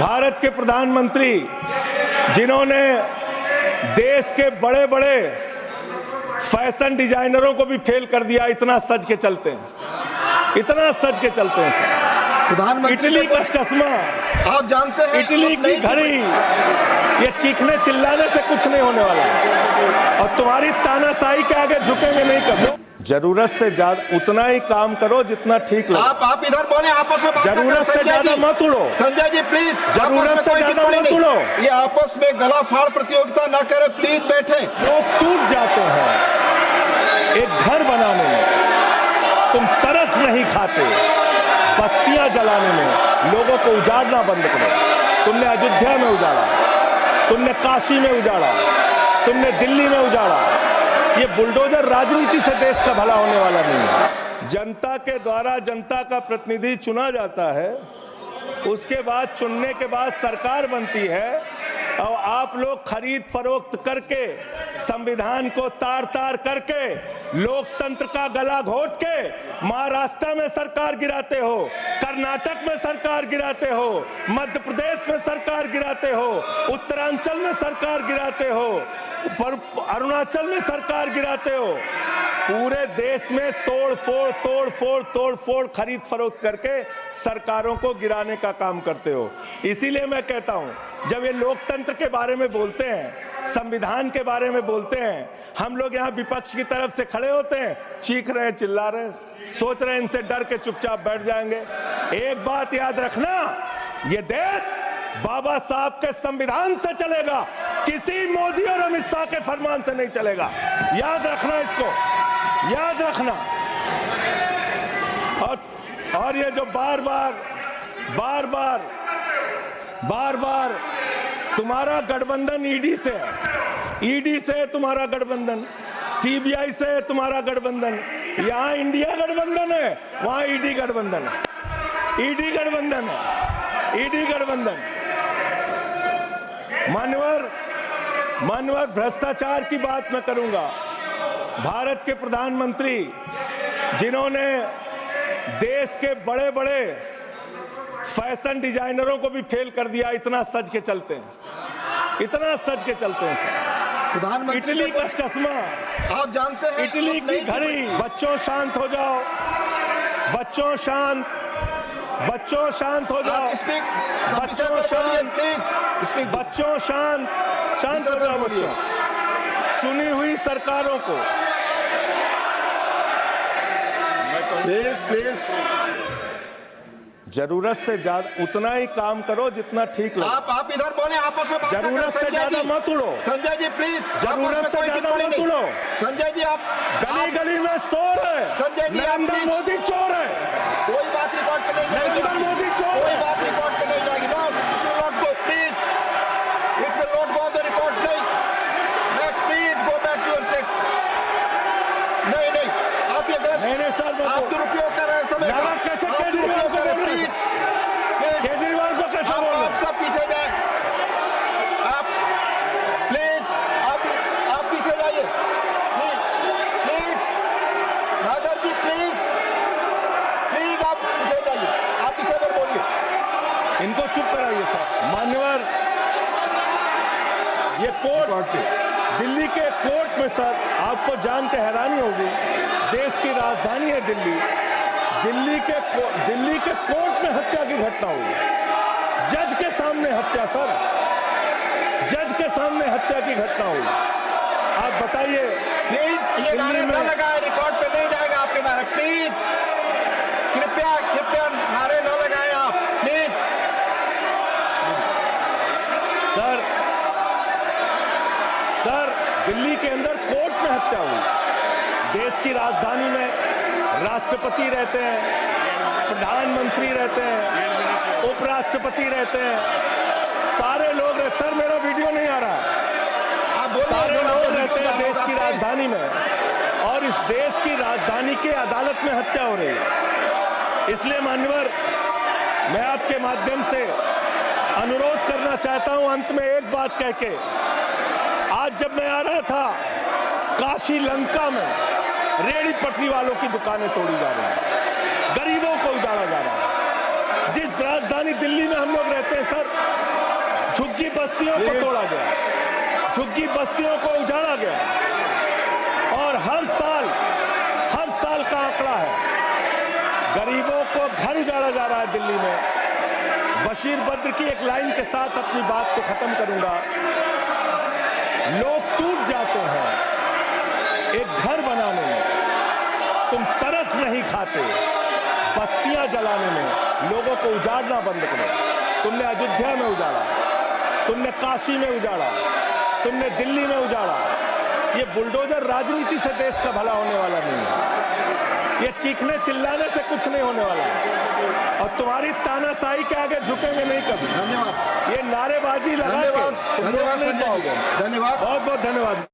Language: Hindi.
भारत के प्रधानमंत्री जिन्होंने देश के बड़े बड़े फैशन डिजाइनरों को भी फेल कर दिया, इतना सज के चलते हैं, इतना सज के चलते हैं सर। प्रधानमंत्री इटली का चश्मा, आप जानते हैं, इटली की घड़ी, ये चीखने चिल्लाने से कुछ नहीं होने वाला और तुम्हारी तानाशाही के आगे झुकेंगे नहीं कभी। जरूरत से ज्यादा उतना ही काम करो जितना ठीक लगे। आप इधर बोले, आपस में बात ना करें। जरूरत से ज्यादा मत उड़ो। संजय जी प्लीज, जरूरत से ज्यादा मत उड़ो। ये आपस में गला फाड़ प्रतियोगिता ना करें, प्लीज बैठे। लोग टूट जाते हैं एक घर बनाने में, तुम तरस नहीं खाते बस्तियां जलाने में। लोगों को उजाड़ना बंद करो। तुमने अयोध्या में उजाड़ा, तुमने काशी में उजाड़ा, तुमने दिल्ली में उजाड़ा। ये बुलडोजर राजनीति से देश का भला होने वाला नहीं है। जनता के द्वारा जनता का प्रतिनिधि चुना जाता है, उसके बाद चुनने के बाद सरकार बनती है और आप लोग खरीद फरोख्त करके, संविधान को तार तार करके, लोकतंत्र का गला घोट के महाराष्ट्र में सरकार गिराते हो, कर्नाटक में सरकार गिराते हो, मध्य प्रदेश में सरकार गिराते हो, उत्तरांचल में सरकार गिराते हो, अरुणाचल में सरकार गिराते हो। पूरे देश में तोड़ फोड़ खरीद फरोख्त करके सरकारों को गिराने का काम करते हो। इसीलिए मैं कहता हूं, जब ये लोकतंत्र के बारे में बोलते हैं, संविधान के बारे में बोलते हैं, हम लोग यहाँ विपक्ष की तरफ से खड़े होते हैं, चीख रहे हैं, चिल्ला रहे हैं, सोच रहे हैं इनसे डर के चुपचाप बैठ जाएंगे। एक बात याद रखना, ये देश बाबा साहब के संविधान से चलेगा, किसी मोदी और अमित शाह के फरमान से नहीं चलेगा। याद रखना, इसको याद रखना। और ये जो बार बार तुम्हारा गठबंधन ईडी से है, ईडी से तुम्हारा गठबंधन, सीबीआई से तुम्हारा गठबंधन, यहां इंडिया गठबंधन है, वहां ईडी गठबंधन है, ईडी गठबंधन है, ईडी गठबंधन। मान्यवर भ्रष्टाचार की बात मैं करूंगा। भारत के प्रधानमंत्री जिन्होंने देश के बड़े बड़े फैशन डिजाइनरों को भी फेल कर दिया, इतना सज के चलते हैं, इतना सज के चलते हैं सर। प्रधानमंत्री इटली का चश्मा, आप जानते हैं, इटली की घड़ी। बच्चों शांत हो जाओ, बच्चों शांत हो जाओ, बच्चों शांत हो जाओ बच्चों। चुनी हुई सरकारों को प्लीज जरूरत से ज्यादा उतना ही काम करो जितना ठीक लगे। आप इधर बोले, आपस में बात ना करें। जरूरत से ज्यादा मत उड़ो। संजय जी प्लीज, जरूरत से ज्यादा मत उड़ो। संजय जी आप गली में शोर है। संजय जी, नरेंद्र मोदी चोर है। कोई बात रिकॉर्ड पे नहीं जाएगी। नरेंद्र मोदी चोर है। कोई बात रिकॉर्ड पे नहीं जाएगी। No, it will not go, please, it will not go on the record. नहीं, please go back to your seats. नहीं, आप ये गलत, नहीं सर, आप दुरुपयोग कर रहे हैं समय का। कैसे आप केजरीवाल को बोल रहे हैं? केजरीवाल को कैसे बोल रहे हैं? आप सब पीछे जाए, आप प्लीज, आप पीछे जाइए, प्लीज नागर जी, प्लीज आप पीछे जाइए, आप पीछे पर बोलिए। इनको चुप कराइए सर। मान्यवर, ये कोर्ट, दिल्ली के कोर्ट में सर, आपको जान के हैरानी होगी, देश की राजधानी है दिल्ली, दिल्ली के कोर्ट में हत्या की घटना हुई। जज के सामने हत्या सर, जज के सामने हत्या की घटना हुई। आप बताइए, प्लीज ये नारे न लगाए, रिकॉर्ड पे नहीं जाएगा आपके नारे। प्लीज कृपया नारे न लगाएं आप, प्लीज। सर दिल्ली के अंदर कोर्ट में हत्या हुई। देश की राजधानी में राष्ट्रपति रहते हैं, प्रधानमंत्री रहते हैं, उपराष्ट्रपति रहते हैं, सारे लोग रहते। सर मेरा वीडियो नहीं आ रहा है। सारे लोग रहते हैं देश की राजधानी में, और इस देश की राजधानी के अदालत में हत्या हो रही है। इसलिए मान्यवर, मैं आपके माध्यम से अनुरोध करना चाहता हूं, अंत में एक बात कह के, आज जब मैं आ रहा था, काशी लंका में रेहड़ी पटरी वालों की दुकानें तोड़ी जा रही हैं, गरीबों को उजाड़ा जा रहा है। जिस राजधानी दिल्ली में हम लोग रहते हैं सर, झुग्गी बस्तियों को तोड़ा गया, झुग्गी बस्तियों को उजाड़ा गया और हर साल का आंकड़ा है, गरीबों को घर उजाड़ा जा रहा है दिल्ली में। बशीर बद्र की एक लाइन के साथ अपनी बात को खत्म करूंगा। लोग टूट जाते हैं एक घर बनाने में, तुम तरस नहीं खाते बस्तियां जलाने में। लोगों को उजाड़ना बंद करो। तुमने अयोध्या में उजाड़ा, तुमने काशी में उजाड़ा, तुमने दिल्ली में उजाड़ा। ये बुलडोजर राजनीति से देश का भला होने वाला नहीं है, ये चीखने चिल्लाने से कुछ नहीं होने वाला है और तुम्हारी तानाशाही के आगे झुकेंगे नहीं कभी। धन्यवाद। ये नारेबाजी लगा के तुम लोग नहीं पाओगे। धन्यवाद। बहुत बहुत धन्यवाद।